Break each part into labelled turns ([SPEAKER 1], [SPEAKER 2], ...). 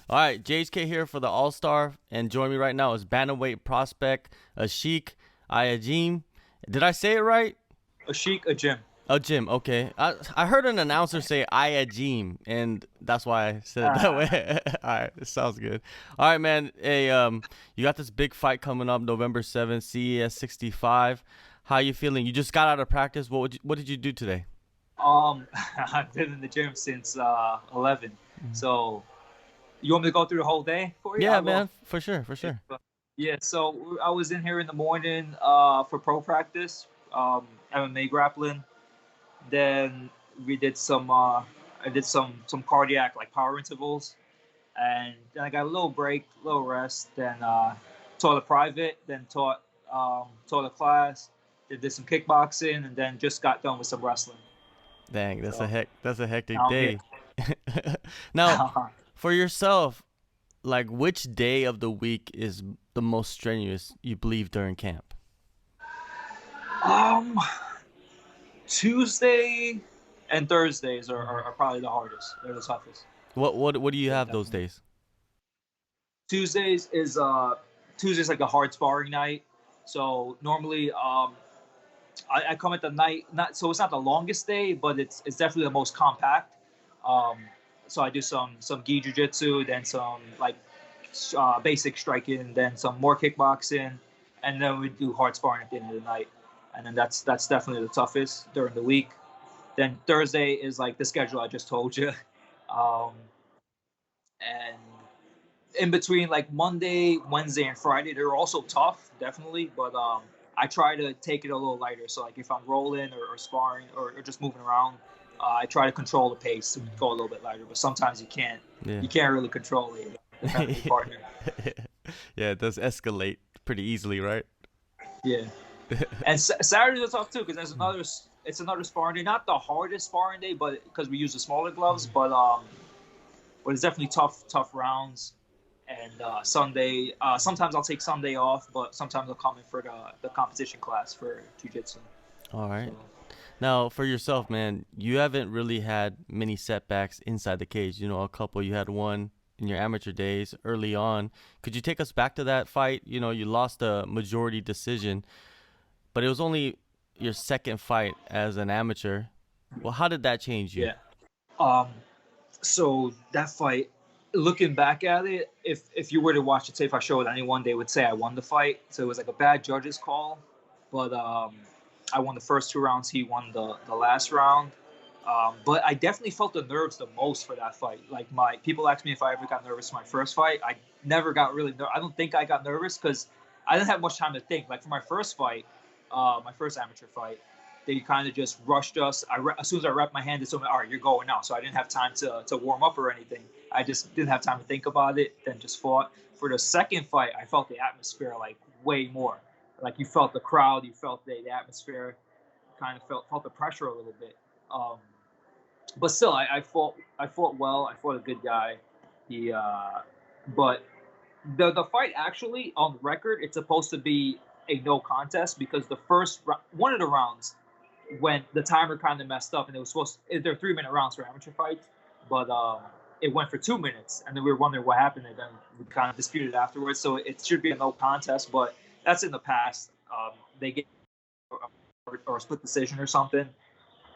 [SPEAKER 1] All right, JHK here for the AllStar, and join me right now is Bantamweight prospect Ashiek Ajim. Did I say it right?
[SPEAKER 2] Ashiek Ajim.
[SPEAKER 1] Oh, Jim. Okay. I heard an announcer say Ajim, and that's why I said it that
[SPEAKER 2] Ah,
[SPEAKER 1] way. All right, it sounds good. All right, man. Hey, you got this big fight coming up November 7th, CES 65. How you feeling? You just got out of practice. What did you do today?
[SPEAKER 2] I've been in the gym since 11. So you want me to go through the whole day for you?
[SPEAKER 1] Yeah,
[SPEAKER 2] I'll go.
[SPEAKER 1] man. For sure. For sure.
[SPEAKER 2] Yeah. So I was in here in the morning for pro practice, MMA grappling. Then we did some. I did some cardiac like power intervals, and then I got a little break, little rest. Then taught a private. Then taught a class. Then did some kickboxing, and then just got done with some wrestling.
[SPEAKER 1] Dang,
[SPEAKER 2] So
[SPEAKER 1] that's a hectic
[SPEAKER 2] now I'm here.
[SPEAKER 1] day. Now, for yourself, like which day of the week is the most strenuous you believe during camp?
[SPEAKER 2] um, Tuesday and Thursdays are probably the hardest. They're the toughest.
[SPEAKER 1] What do you
[SPEAKER 2] Yeah,
[SPEAKER 1] have those
[SPEAKER 2] definitely.
[SPEAKER 1] days?
[SPEAKER 2] Tuesdays is Tuesdays like a hard sparring night. So normally I come at the night, not so it's not the longest day, but it's definitely the most compact. Um, so I do some gi jujitsu, then some like basic striking, then some more kickboxing, and then we do hard sparring at the end of the night. And then that's definitely the toughest during the week. Then Thursday is like the schedule I just told you, um, and in between like Monday, Wednesday, and Friday, they're also tough, definitely. But I try to take it a little lighter. So like if I'm rolling or sparring or just moving around, I try to control the pace to go a little bit lighter. But sometimes you can't.
[SPEAKER 1] Yeah.
[SPEAKER 2] You can't really control it. Depending on your partner.
[SPEAKER 1] Yeah, it does escalate pretty easily, right?
[SPEAKER 2] Yeah. And Saturdays are tough too because there's another. It's another sparring day. Not the hardest sparring day, but because we use the smaller gloves. But it's definitely tough rounds. And Sunday, sometimes I'll take Sunday off, but sometimes I'll come in for the competition class for jujitsu.
[SPEAKER 1] All
[SPEAKER 2] So
[SPEAKER 1] right. Now, for yourself, man, you haven't really had many setbacks inside the cage. You know, a couple. You had one in your amateur days early on. Could you take us back to that fight? You know, you lost a majority decision, but it was only your second fight as an amateur. Well, how did that change you?
[SPEAKER 2] yeah. Um, so that fight, looking back at it, if you were to watch the tape I showed anyone, they would say I won the fight. So it was like a bad judge's call, but I won the first two rounds. He won the last round. But I definitely felt the nerves the most for that fight. Like my people asked me if I ever got nervous for my first fight. I never got really. I don't think I got nervous because I didn't have much time to think. Like for my first fight, my first amateur fight, they kind of just rushed us. As soon as I wrapped my hand, they told me, "All right, you're going now." So I didn't have time to warm up or anything. I just didn't have time to think about it. Then just fought. For the second fight, I felt the atmosphere like way more. Like you felt the crowd, you felt the atmosphere, kind of felt the pressure a little bit. Um, but still, I fought well. I fought a good guy. He but the fight actually on record it's supposed to be a no contest because the first one of the rounds when the timer kind of messed up and it was supposed they're 3 minute rounds for amateur fights, but it went for 2 minutes and then we were wondering what happened and then we kind of disputed afterwards. So it should be a no contest, but that's in the past. They get or a split decision or something,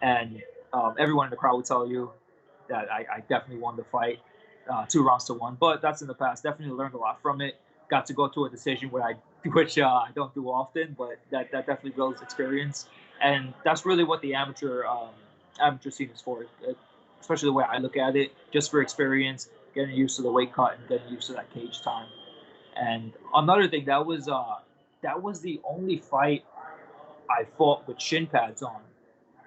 [SPEAKER 2] and everyone in the crowd would tell you that I definitely won the fight, 2 rounds to one. But that's in the past. Definitely learned a lot from it. Got to go to a decision which I don't do often, but that definitely builds experience, and that's really what the amateur scene is for, especially the way I look at it, just for experience, getting used to the weight cut and getting used to that cage time. And another thing that was the only fight I fought with shin pads on.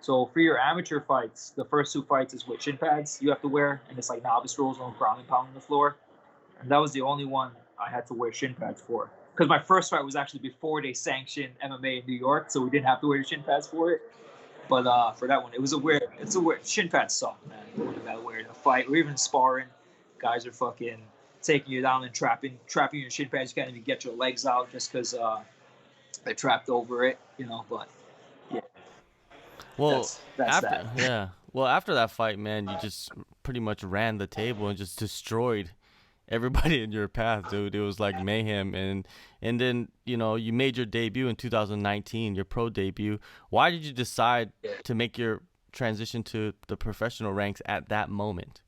[SPEAKER 2] So for your amateur fights, the first two fights is with shin pads you have to wear, and it's like novice rules, no ground and pound on the floor. And that was the only one I had to wear shin pads for. Because my first fight was actually before they sanctioned MMA in New York, so we didn't have to wear shin pads for it. But for that one, it's a weird. Shin pads suck, man. You gotta wear it in a fight or even sparring. Guys are fucking taking you down and trapping your shin pads. You can't even get your legs out just because they're trapped over it, you know. But yeah,
[SPEAKER 1] Well,
[SPEAKER 2] that's that.
[SPEAKER 1] after yeah, well after that fight, man, you just pretty much ran the table and just destroyed everybody in your path, dude. It was like mayhem, and then you made your debut in 2019, your pro debut. Why did you decide to make your transition to the professional ranks at that moment?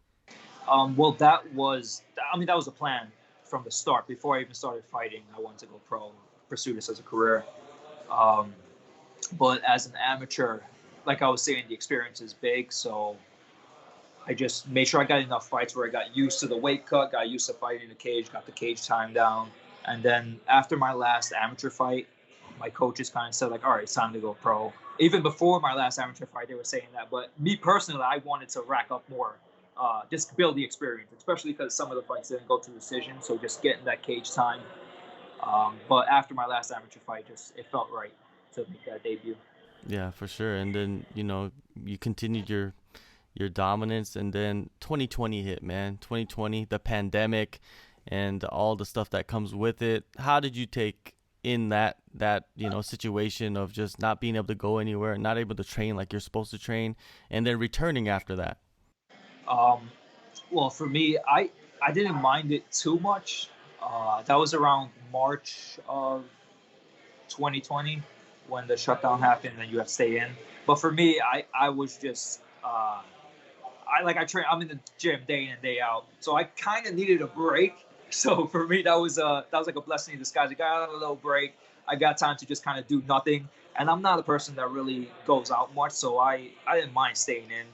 [SPEAKER 2] Well, that was a plan from the start. Before I even started fighting, I wanted to go pro, pursue this as a career. Um, but as an amateur, like I was saying, the experience is big. So I just made sure I got enough fights where I got used to the weight cut, got used to fighting in the cage, got the cage time down. And then after my last amateur fight, my coaches kind of said like, all right, it's time to go pro. Even before my last amateur fight, they were saying that. But me personally, I wanted to rack up more, just build the experience, especially because some of the fights didn't go to decision. So just getting that cage time. But after my last amateur fight, just it felt right to make that debut.
[SPEAKER 1] Yeah, for sure. And then you continued your dominance, and then 2020 hit, man. 2020, the pandemic, and all the stuff that comes with it. How did you take in that situation of just not being able to go anywhere, not able to train like you're supposed to train, and then returning after that?
[SPEAKER 2] Um, well, for me, I didn't mind it too much. That was around March of 2020 when the shutdown happened and you had to stay in. But for me, I was just I train. I'm in the gym day in and day out, so I kind of needed a break. So for me, that was like a blessing in disguise. I got a little break. I got time to just kind of do nothing. And I'm not a person that really goes out much, so I didn't mind staying in,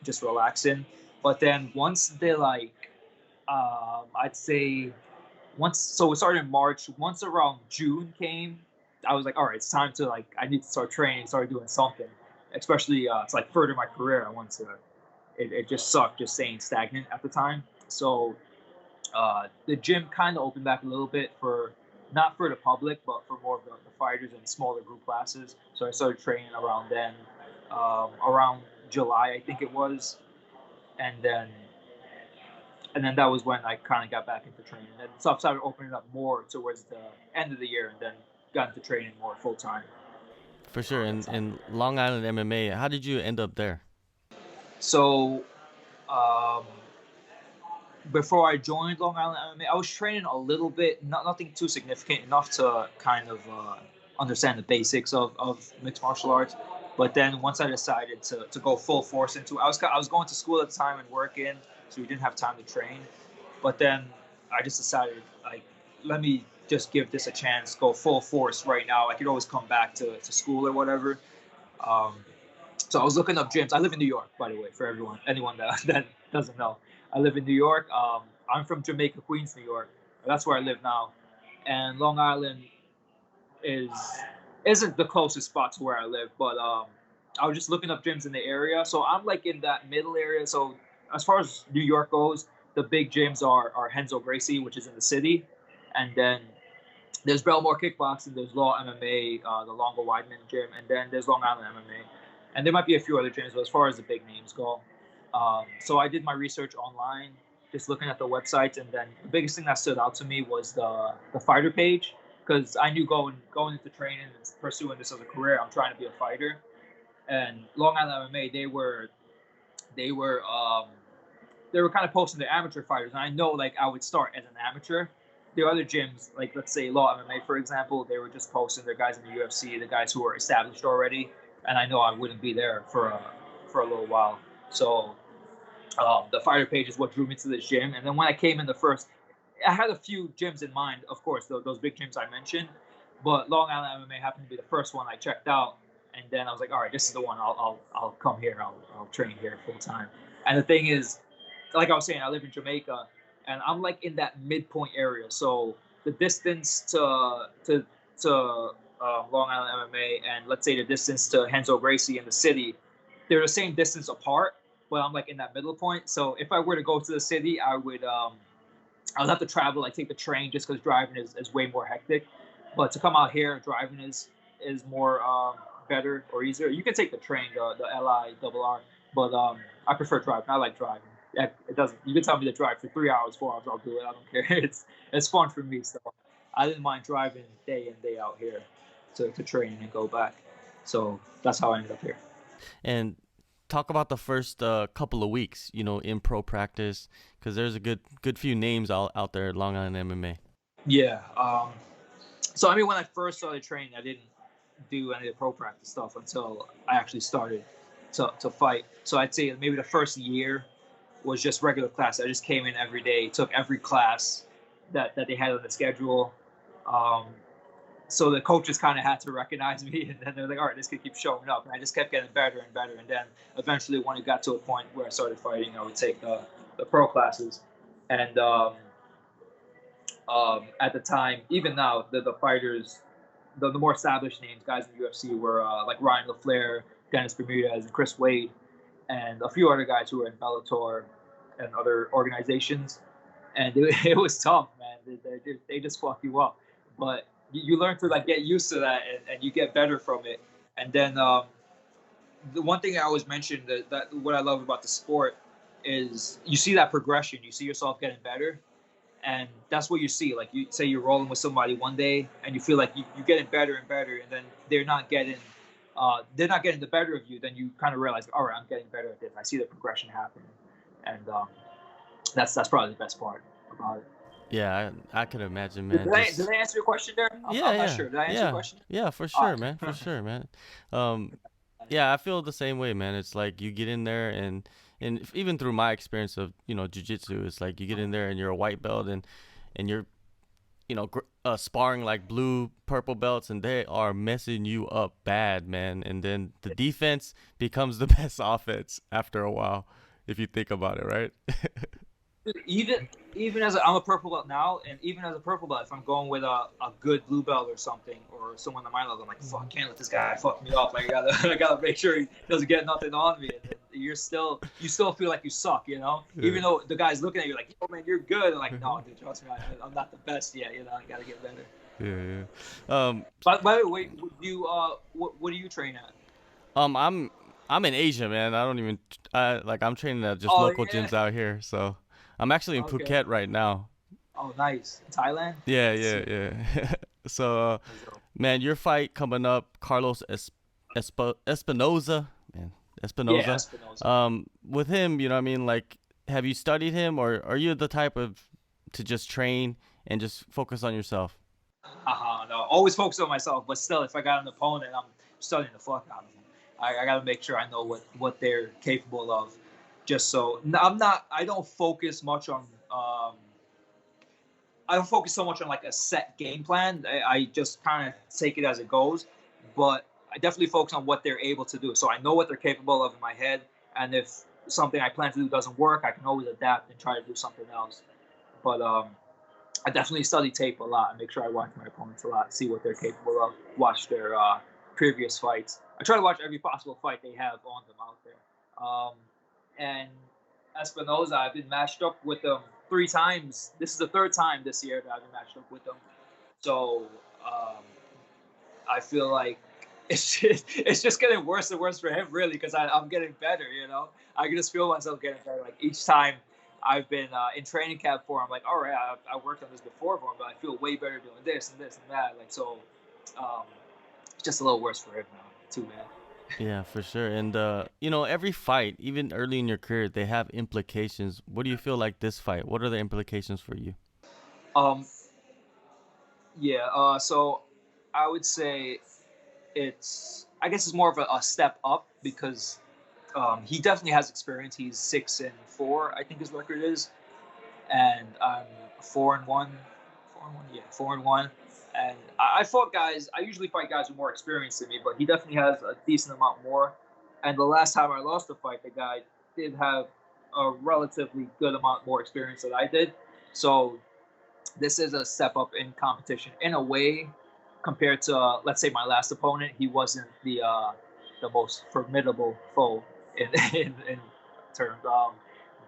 [SPEAKER 2] just relaxing. But then once they I'd say so it started in March. Once around June came, I was like, all right, it's time to I need to start training, start doing something. Especially it's like further my career. I want to. It just sucked just staying stagnant at the time. So the gym kind of opened back a little bit for not for the public, but for more of the fighters and smaller group classes. So I started training around then, around July, I think it was, and then that was when I kind of got back into training. And stuff started opening up more towards the end of the year, and then got into training more full time.
[SPEAKER 1] For sure. And Long Island MMA, how did you end up there?
[SPEAKER 2] So um, before I joined Long Island MMA, I was training a little bit, nothing too significant enough to kind of understand the basics of mixed martial arts. But then once I decided to go full force into it, I was going to school at the time and working, so we didn't have time to train. But then I just decided, let me just give this a chance, go full force right now. I could always come back to school or whatever. Um, so I was looking up gyms. I live in New York, by the way, for anyone that doesn't know. I live in New York. I'm from Jamaica, Queens, New York. That's where I live now. And Long Island is isn't the closest spot to where I live, but I was just looking up gyms in the area. So I'm like in that middle area. So as far as New York goes, the big gyms are Henzo Gracie, which is in the city, and then there's Belmore Kickboxing, there's Law MMA, the Longo Weidman gym, and then there's Long Island MMA, and there might be a few other gyms, but as far as the big names go, so I did my research online, just looking at the websites, and then the biggest thing that stood out to me was the fighter page, because I knew going into training and pursuing this as a career, I'm trying to be a fighter, and Long Island MMA, they were kind of posting their amateur fighters, and I know I would start as an amateur. There are other gyms, like let's say Law MMA, for example, they were just posting their guys in the UFC, the guys who are established already, and I know I wouldn't be there for a little while. So the fighter page is what drew me to this gym, and then when I came in the first, I had a few gyms in mind, of course, those big gyms I mentioned, but Long Island MMA happened to be the first one I checked out, and then I was like, all right, this is the one. I'll come here. I'll train here full time. And the thing is, like I was saying, I live in Jamaica, and I'm like in that midpoint area. So the distance to Long Island MMA, and let's say the distance to Henzo Gracie in the city, they're the same distance apart, but I'm like in that middle point. So if I were to go to the city, I would have to travel, like take the train, just because driving is way more hectic. But to come out here, driving is more better or easier. You can take the train, the LIRR, but I prefer driving. I like driving. Yeah, it doesn't. You can tell me to drive for 3 hours, 4 hours. I'll do it. I don't care. It's fun for me. So I didn't mind driving day in day out here to train and go back. So that's how I ended up here.
[SPEAKER 1] And talk about the first couple of weeks, in pro practice, because there's a good few names out there at Long Island MMA.
[SPEAKER 2] Yeah. So I mean, when I first started training, I didn't do any of the pro practice stuff until I actually started to fight. So I'd say maybe the first year was just regular class. I just came in every day, took every class that they had on the schedule. Um, so the coaches kind of had to recognize me, and then they're like, all right, this kid keeps showing up. And I just kept getting better and better. And then eventually, when it got to a point where I started fighting, I would take the pro classes. And at the time, even now, the fighters, the more established names, guys in the UFC were like Ryan LaFleur, Dennis Bermudez, and Chris Wade, and a few other guys who were in Bellator and other organizations. And it was tough, man. They just fuck you up. But you learn to like get used to that, and you get better from it. And then the one thing I always mention that what I love about the sport is you see that progression. You see yourself getting better, and that's what you see. Like you say you're rolling with somebody one day, and you feel like you're getting better and better, and then they're not getting the better of you. Then you kind of realize, all right, I'm getting better at this. I see the progression happening, and that's probably the best part about it.
[SPEAKER 1] Yeah, I could imagine, man.
[SPEAKER 2] Did I answer your question there? I'm not sure. Did I answer your question?
[SPEAKER 1] Yeah, for sure, man. For sure, man. Yeah, I feel the same way, man. It's like you get in there, and even through my experience of jiu-jitsu, it's like you get in there and you're a white belt, and you're sparring like blue, purple belts, and they are messing you up bad, man. And then the defense becomes the best offense after a while, if you think about it, right?
[SPEAKER 2] Even as I'm a purple belt now, and even as a purple belt, if I'm going with a good blue belt or something, or someone at my level, I'm like, fuck, can't let this guy fuck me up. Like I gotta make sure he doesn't get nothing on me. And you still feel like you suck, Yeah. Even though the guy's looking at you like, yo, man, you're good. And like, no, dude, trust me, I'm not the best yet. I gotta get better.
[SPEAKER 1] Yeah.
[SPEAKER 2] By the way, what do you train at?
[SPEAKER 1] I'm in Asia, man. I don't even I'm training at just local gyms out here, so. I'm actually in Phuket right now.
[SPEAKER 2] Oh, nice. Thailand?
[SPEAKER 1] Yeah. So, man, your fight coming up, Carlos Espinosa. Man, Espinosa.
[SPEAKER 2] Yeah, Espinosa.
[SPEAKER 1] With him, I mean? Like, have you studied him, or are you the type to just train and just focus on yourself?
[SPEAKER 2] No, always focus on myself. But still, if I got an opponent, I'm studying the fuck out of them. I got to make sure I know what they're capable of. Just so I don't focus much on I don't focus so much on like a set game plan. I just kind of take it as it goes, but I definitely focus on what they're able to do. So I know what they're capable of in my head, and if something I plan to do doesn't work, I can always adapt and try to do something else. But I definitely study tape a lot and make sure I watch my opponents a lot, see what they're capable of, watch their previous fights. I try to watch every possible fight they have on them out there. And Espinosa, I've been matched up with them 3 times. This is the 3rd time this year that I've been matched up with them. So I feel like it's just getting worse and worse for him, really, because I'm getting better, I can just feel myself getting better. Like each time I've been in training camp for him, I'm like, all right, I worked on this before for him, but I feel way better doing this and this and that. Like, so it's just a little worse for him now, too bad.
[SPEAKER 1] Yeah, for sure. And every fight, even early in your career, they have implications. What do you feel like this fight? What are the implications for you?
[SPEAKER 2] So I would say I guess it's more of a step up because he definitely has experience. He's 6-4, I think his record is, and I'm 4-1. 4-1. And I fought guys. I usually fight guys with more experience than me, but he definitely has a decent amount more. And the last time I lost a fight, the guy did have a relatively good amount more experience than I did. So this is a step up in competition in a way compared to, let's say, my last opponent. He wasn't the most formidable foe in terms.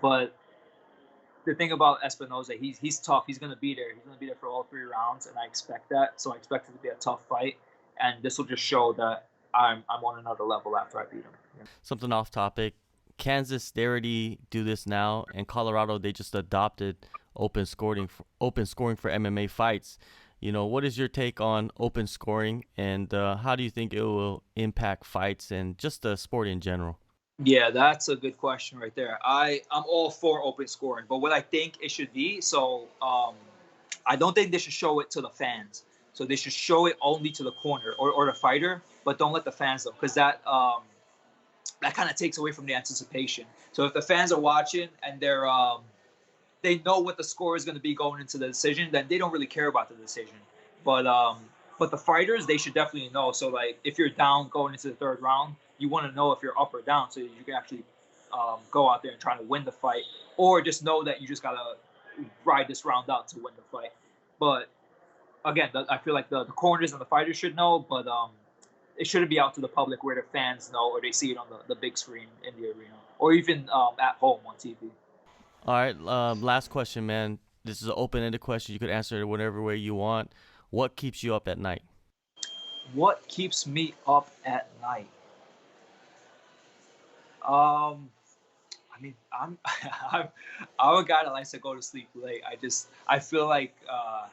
[SPEAKER 2] But the thing about Espinosa, he's tough. He's gonna be there. He's gonna be there for all 3 rounds, and I expect that. So I expect it to be a tough fight, and this will just show that I'm on another level after I beat him.
[SPEAKER 1] Something off topic. Kansas, they already do this now, and Colorado, they just adopted open scoring for MMA fights. What is your take on open scoring, and how do you think it will impact fights and just the sport in general?
[SPEAKER 2] Yeah, that's a good question right there. I'm all for open scoring, but what I think it should be, I don't think they should show it to the fans. So they should show it only to the corner or the fighter, but don't let the fans know, because that kind of takes away from the anticipation. So if the fans are watching and they know what the score is going to be going into the decision, then they don't really care about the decision. But um, but the fighters, they should definitely know. So like if you're down going into the third round, you want to know if you're up or down, so you can actually go out there and try to win the fight, or just know that you just gotta ride this round out to win the fight. But again, I feel like the corners and the fighters should know, but it shouldn't be out to the public where the fans know or they see it on the big screen in the arena or even at home on TV.
[SPEAKER 1] All right, last question, man. This is an open-ended question. You could answer it whatever way you want. What keeps you up at night?
[SPEAKER 2] What keeps me up at night? Um, I mean, I'm I'm a guy that likes to go to sleep late. I feel like I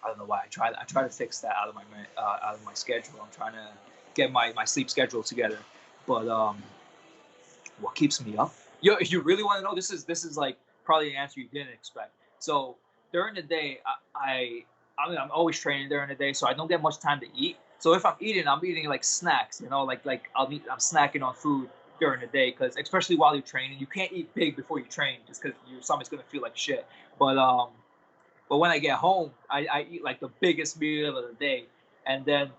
[SPEAKER 2] don't know why I try to fix that out of my schedule. I'm trying to get my sleep schedule together, but what keeps me up? Yo, if you really want to know, this is like probably an answer you didn't expect. So during the day, I mean I'm always training during the day, so I don't get much time to eat. So if I'm eating like snacks, like I'm snacking on food during the day because especially while you're training, you can't eat big before you train just because your stomach's gonna feel like shit. But um, but when I get home, I eat like the biggest meal of the day, and then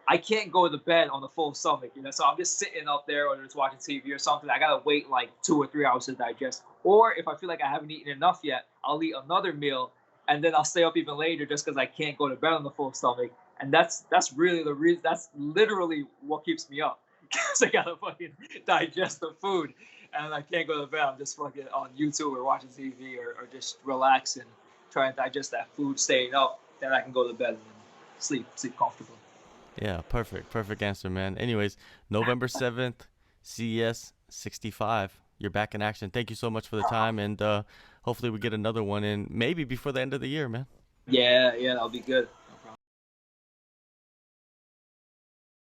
[SPEAKER 2] I can't go to bed on a full stomach, So I'm just sitting up there or just watching TV or something. I gotta wait like 2 or 3 hours to digest. Or if I feel like I haven't eaten enough yet, I'll eat another meal and then I'll stay up even later just because I can't go to bed on the full stomach. And that's really the reason. That's literally what keeps me up because I gotta fucking digest the food, and I can't go to bed. I'm just fucking on YouTube or watching TV or just relaxing, trying to digest that food, staying up. Then I can go to bed and sleep comfortably.
[SPEAKER 1] Yeah, perfect. Perfect answer, man. Anyways, November 7th, CES 65. You're back in action. Thank you so much for the time, and hopefully we get another one in maybe before the end of the year, man.
[SPEAKER 2] Yeah, that'll be good.